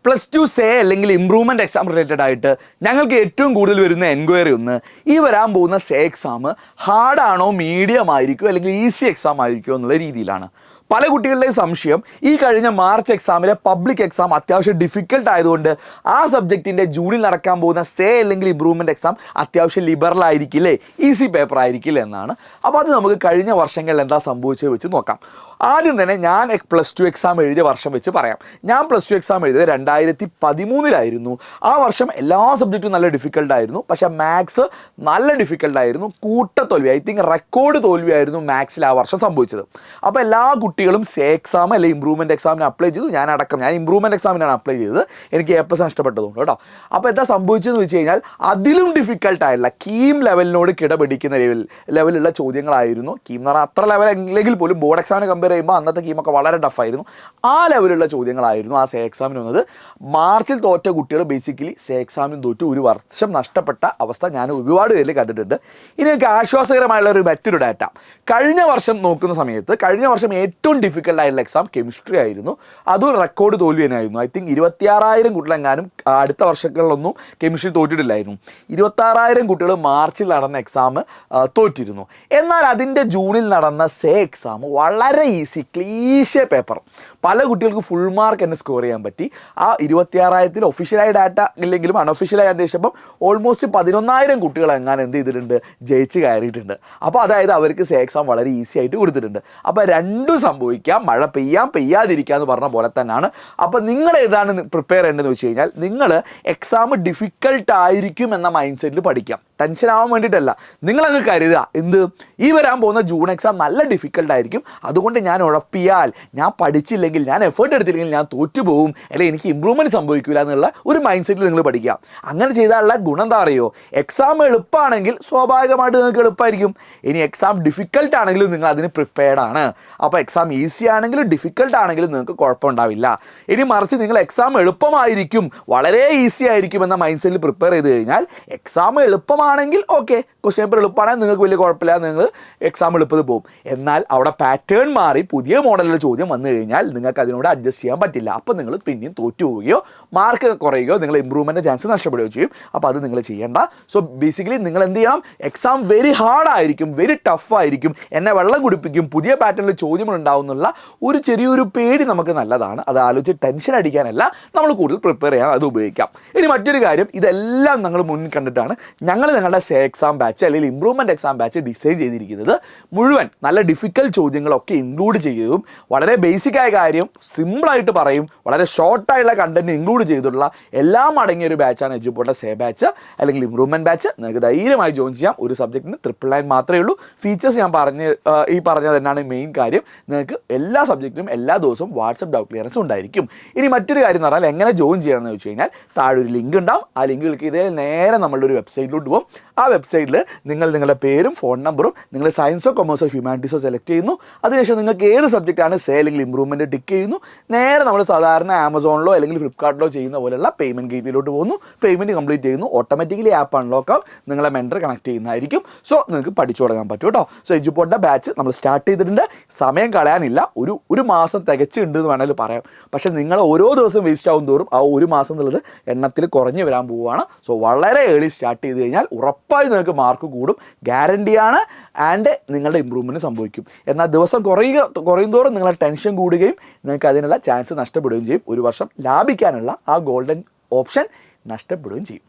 +2 say അല്ലെങ്കിൽ improvement exam related ആയിട്ട് ഞങ്ങൾക്ക് ഏറ്റവും കൂടുതൽ വരുന്ന എൻക്വയറി ഒന്ന് ഈ വരാൻ പോകുന്ന സേ എക്സാം ഹാർഡാണോ മീഡിയം ആയിരിക്കുമോ അല്ലെങ്കിൽ ഈസി എക്സാം ആയിരിക്കുമോ എന്നുള്ള രീതിയിലാണ്. പല കുട്ടികളുടെയും സംശയം ഈ കഴിഞ്ഞ മാർച്ച് എക്സാമിലെ പബ്ലിക് എക്സാം അത്യാവശ്യം ഡിഫിക്കൽട്ട് ആയതുകൊണ്ട് ആ സബ്ജക്റ്റിൻ്റെ ജൂണിൽ നടക്കാൻ പോകുന്ന സേ അല്ലെങ്കിൽ ഇംപ്രൂവ്മെൻറ്റ് എക്സാം അത്യാവശ്യം ലിബറൽ ആയിരിക്കില്ലേ, ഈസി പേപ്പർ ആയിരിക്കില്ല എന്നാണ്. അപ്പോൾ അത് നമുക്ക് കഴിഞ്ഞ വർഷങ്ങളിൽ എന്താ സംഭവിച്ചത് വെച്ച് നോക്കാം. ആദ്യം തന്നെ ഞാൻ +2 എക്സാം എഴുതിയ വർഷം വെച്ച് പറയാം. ഞാൻ +2 എക്സാം എഴുതിയത് 2013 ആ വർഷം എല്ലാ സബ്ജക്റ്റും നല്ല ഡിഫിക്കൽട്ടായിരുന്നു. പക്ഷേ മാത്സ് നല്ല ഡിഫിക്കൽട്ടായിരുന്നു. കൂട്ടത്തോൽവി, ഐ തിങ്ക് റെക്കോർഡ് തോൽവിയായിരുന്നു മാത്സിൽ ആ വർഷം സംഭവിച്ചത്. അപ്പോൾ എല്ലാ കുട്ടികളും സേ എക്സാം അല്ലെങ്കിൽ ഇംപ്രൂവ്മെൻറ്റ് എക്സാമിന് അപ്ലൈ ചെയ്തു. ഞാൻ ഇംപ്രൂവ്മെൻറ്റ് എക്സാമിനാണ് അപ്ലൈ ചെയ്തത്. എനിക്ക് A+ നഷ്ടപ്പെട്ടതുകൊണ്ട് കേട്ടോ. അപ്പോൾ എന്താ സംഭവിച്ചതെന്ന് വെച്ച് കഴിഞ്ഞാൽ അതിലും ഡിഫിക്കൽട്ടായിട്ടുള്ള കീം ലെവലിനോട് കിടപിടിക്കുന്ന ലെവലുള്ള ചോദ്യങ്ങളായിരുന്നു. കീം എന്ന് പറഞ്ഞാൽ അത്ര ലെവൽ അല്ലെങ്കിൽ പോലും ബോർഡ് എക്സാമിനെ കമ്പയർ ചെയ്യുമ്പോൾ അന്നത്തെ കീമൊക്കെ വളരെ ടഫായിരുന്നു. ആ ലെവലുള്ള ചോദ്യങ്ങളായിരുന്നു ആ സേ എക്സാമിന് വന്നത്. മാർച്ചിൽ തോറ്റ കുട്ടികൾ ബേസിക്കലി സേ എക്സാമിന് തോറ്റു ഒരു വർഷം നഷ്ടപ്പെട്ട അവസ്ഥ ഞാൻ ഒരുപാട് പേരിൽ കണ്ടിട്ടുണ്ട്. ഇനി എനിക്ക് ആശ്വാസകരമായുള്ള മറ്റൊരു ഡാറ്റ, കഴിഞ്ഞ വർഷം നോക്കുന്ന സമയത്ത് കഴിഞ്ഞ വർഷം ഏറ്റവും ഡിഫിക്കൽട്ടായിട്ടുള്ള എക്സാം കെമിസ്ട്രി ആയിരുന്നു. അതും റെക്കോർഡ് തോൽവി തന്നെയായിരുന്നു. ഐ തിങ്ക് 26,000 കുട്ടികളെങ്ങാനും അടുത്ത വർഷങ്ങളിലൊന്നും കെമിസ്ട്രി തോറ്റിട്ടില്ലായിരുന്നു. 26,000 കുട്ടികൾ മാർച്ചിൽ നടന്ന എക്സാം തോറ്റിരുന്നു. എന്നാൽ അതിൻ്റെ ജൂണിൽ നടന്ന സേ എക്സാം വളരെ ഈസി ക്ലീശേ പേപ്പർ. പല കുട്ടികൾക്ക് ഫുൾ മാർക്ക് തന്നെ സ്കോർ ചെയ്യാൻ പറ്റി. ആ 26,000 ഒഫീഷ്യലായ ഡാറ്റ ഇല്ലെങ്കിലും അൺഒഫീഷ്യലായി അന്വേഷിച്ചപ്പം ഓൾമോസ്റ്റ് 11,000 കുട്ടികൾ എങ്ങാനും എന്ത് ചെയ്തിട്ടുണ്ട്, ജയിച്ച് കയറിയിട്ടുണ്ട്. അപ്പോൾ അതായത് അവർക്ക് സേ എക്സാം വളരെ ഈസി ആയിട്ട് കൊടുത്തിട്ടുണ്ട്. അപ്പോൾ രണ്ടും സംഭവിക്കാം, മഴ പെയ്യാതിരിക്കുക എന്ന് പറഞ്ഞ പോലെ തന്നെയാണ്. അപ്പോൾ നിങ്ങൾ ഏതാണ് പ്രിപ്പയർ ചെയ്യേണ്ടതെന്ന് വെച്ച് കഴിഞ്ഞാൽ നിങ്ങൾ എക്സാം ഡിഫിക്കൽട്ട് ആയിരിക്കും എന്ന മൈൻഡ് സെറ്റിൽ പഠിക്കാം. ടെൻഷൻ ആവാൻ വേണ്ടിയിട്ടല്ല. നിങ്ങളങ്ങ് കരുതുക എന്ത്, ഈ വരാൻ പോകുന്ന ജൂൺ എക്സാം നല്ല ഡിഫിക്കൽട്ടായിരിക്കും, അതുകൊണ്ട് ഞാൻ ഉഴപ്പിയാൽ, ഞാൻ പഠിച്ചില്ലെങ്കിൽ, ഞാൻ എഫേർട്ട് എടുത്തില്ലെങ്കിൽ ഞാൻ തോറ്റുപോകും, അല്ലെങ്കിൽ എനിക്ക് ഇമ്പ്രൂവ്മെൻറ്റ് സംഭവിക്കില്ല എന്നുള്ള ഒരു മൈൻഡ് സെറ്റിൽ നിങ്ങൾ പഠിക്കുക. അങ്ങനെ ചെയ്താലുള്ള ഗുണം എന്താ അറിയോ, എക്സാം എളുപ്പമാണെങ്കിൽ സ്വാഭാവികമായിട്ട് നിങ്ങൾക്ക് എളുപ്പമായിരിക്കും. ഇനി എക്സാം ഡിഫിക്കൽട്ട് ആണെങ്കിലും നിങ്ങൾ അതിന് പ്രിപ്പയർഡ് ആണ്. അപ്പോൾ എക്സാം ഈസി ആണെങ്കിലും ഡിഫിക്കൽട്ട് ആണെങ്കിലും നിങ്ങൾക്ക് കുഴപ്പമുണ്ടാവില്ല. ഇനി മറിച്ച് നിങ്ങൾ എക്സാം എളുപ്പമായിരിക്കും, വളരെ ഈസി ആയിരിക്കും എന്ന മൈൻഡ് സെറ്റിൽ പ്രിപ്പയർ ചെയ്ത് കഴിഞ്ഞാൽ എക്സാം എളുപ്പമാണെങ്കിൽ ഓക്കെ, ക്വസ്റ്റ്യൻ പേപ്പർ എളുപ്പമാണെങ്കിൽ നിങ്ങൾക്ക് വലിയ കുഴപ്പമില്ല, നിങ്ങൾ എക്സാം എളുപ്പത്തിൽ പോകും. എന്നാൽ അവിടെ പാറ്റേൺ മാറി പുതിയ മോഡലിലെ ചോദ്യം വന്നു കഴിഞ്ഞാൽ നിങ്ങൾക്ക് അതിനോട് അഡ്ജസ്റ്റ് ചെയ്യാൻ പറ്റില്ല. അപ്പോൾ നിങ്ങൾ പിന്നെയും തോറ്റു പോവുകയോ മാർക്ക് കുറയുകയോ നിങ്ങൾ ഇമ്പ്രൂവ്മെൻറ്റ് ചാൻസ് നഷ്ടപ്പെടുകയോ ചെയ്യും. അപ്പോൾ അത് നിങ്ങൾ ചെയ്യേണ്ട. സോ ബേസിക്കലി നിങ്ങൾ എന്ത് ചെയ്യണം, എക്സാം വെരി ഹാർഡായിരിക്കും, വെരി ടഫായിരിക്കും, എന്നെ വെള്ളം കുടിപ്പിക്കും, പുതിയ പാറ്റേണിൽ ചോദ്യങ്ങൾ ഉണ്ടാവുന്നുള്ള ഒരു ചെറിയൊരു പേടി നമുക്ക് നല്ലതാണ്. അത് ആലോചിച്ച് ടെൻഷൻ അടിക്കാനല്ല, നമ്മൾ കൂടുതൽ പ്രിപ്പയർ ചെയ്യാൻ അത് ഉപയോഗിക്കാം. ഇനി മറ്റൊരു കാര്യം, ഇതെല്ലാം നിങ്ങൾ മുന്നിൽ കണ്ടിട്ടാണ് ഞങ്ങളുടെ സേ എക്സാം ബാച്ച് അല്ലെങ്കിൽ ഇംപ്രൂവ്മെൻറ്റ് എക്സാം ബാച്ച് ഡിസൈൻ ചെയ്തിരിക്കുന്നത്. മുഴുവൻ നല്ല ഡിഫിക്കൽട്ട് ചോദ്യങ്ങളൊക്കെ ഇൻക്ലൂഡ് ചെയ്തതും വളരെ ബേസിക്കായ കാര്യം സിമ്പിളായിട്ട് പറയും, വളരെ ഷോർട്ടായിട്ടുള്ള കണ്ടന്റ് ഇൻക്ലൂഡ് ചെയ്തിട്ടുള്ള എല്ലാം അടങ്ങിയ ഒരു ബാച്ചാണ് എജ്യൂപോർട്ടിൻ്റെ സേ ബാച്ച് അല്ലെങ്കിൽ ഇംപ്രൂവ്മെൻറ്റ് ബാച്ച്. നിങ്ങൾക്ക് ധൈര്യമായി ജോയിൻ ചെയ്യാം. ഒരു സബ്ജക്റ്റിന് 999 മാത്രമേ ഉള്ളൂ. ഫീച്ചേഴ്സ് ഞാൻ പറഞ്ഞത് തന്നെയാണ് മെയിൻ കാര്യം. നിങ്ങൾക്ക് എല്ലാ സബ്ജക്റ്റിനും എല്ലാ ദിവസവും വാട്സപ്പ് ഡൗട്ട് ക്ലിയറൻസ് ഉണ്ടായിരിക്കും. ഇനി മറ്റൊരു കാര്യം എന്ന് പറഞ്ഞാൽ എങ്ങനെ ജോയിൻ ചെയ്യണമെന്ന് വെച്ച് കഴിഞ്ഞാൽ താഴെ ഒരു ലിങ്ക് ഉണ്ടാവും. ആ ലിങ്ക് ക്ലിക്ക് ചെയ്താൽ നേരെ നമ്മളുടെ ഒരു വെബ്സൈറ്റിലോട്ട് പോകും. ആ വെബ്സൈറ്റിൽ നിങ്ങളുടെ പേരും ഫോൺ നമ്പറും നിങ്ങൾ സയൻസോ കൊമേഴ്സോ ഹ്യൂമാനിറ്റീസോ സെലക്ട് ചെയ്യുന്നു. അതിനുശേഷം നിങ്ങൾക്ക് ഏത് സബ്ജക്റ്റാണ് സേ അല്ലെങ്കിൽ ഇംപ്രൂവ്മെൻറ്റ് ടിക്ക് ചെയ്യുന്നു. നേരെ നമ്മൾ സാധാരണ ആമസോണിലോ അല്ലെങ്കിൽ ഫ്ലിപ്കാർട്ടിലോ ചെയ്യുന്ന പോലെയുള്ള പേയ്മെൻറ്റ് ഗേറ്റ്വേയിലോട്ട് പോകുന്നു. പേയ്മെൻറ്റ് കംപ്ലീറ്റ് ചെയ്യുന്നു. ഓട്ടോമാറ്റിക്കലി ആപ്പ് അൺലോക്ക് ആവും. നിങ്ങളെ മെൻറ്റർ കണക്ട് ചെയ്യുന്നതായിരിക്കും. സോ നിങ്ങൾക്ക് പഠിച്ചു തുടങ്ങാൻ പറ്റും കേട്ടോ. സോ എജ്യൂപോർട്ടിൻ്റെ ബാച്ച് നമ്മൾ സ്റ്റാർട്ട് ചെയ്തിട്ടുണ്ട്. സമയം കളയാനില്ല. ഒരു മാസം തികച്ചുണ്ട് എന്ന് വേണമെങ്കിൽ പറയാം. പക്ഷേ നിങ്ങൾ ഓരോ ദിവസം വേസ്റ്റ് ആവും തോറും ആ ഒരു മാസം എന്നുള്ളത് എണ്ണത്തിൽ കുറഞ്ഞു വരാൻ പോവുകയാണ്. സോ വളരെ ഏർലി സ്റ്റാർട്ട് ചെയ്ത് കഴിഞ്ഞാൽ ഉറപ്പായി നിങ്ങൾക്ക് മാർക്ക് കൂടും, ഗ്യാരണ്ടിയാണ്. ആൻഡ് നിങ്ങളുടെ ഇമ്പ്രൂവ്മെൻറ്റ് സംഭവിക്കും. എന്നാൽ ദിവസം കുറയും തോറും നിങ്ങളുടെ ടെൻഷൻ കൂടുകയും നിങ്ങൾക്ക് അതിനുള്ള ചാൻസ് നഷ്ടപ്പെടുകയും ചെയ്യും. ഒരു വർഷം ലാഭിക്കാനുള്ള ആ ഗോൾഡൻ ഓപ്ഷൻ നഷ്ടപ്പെടുകയും ചെയ്യും.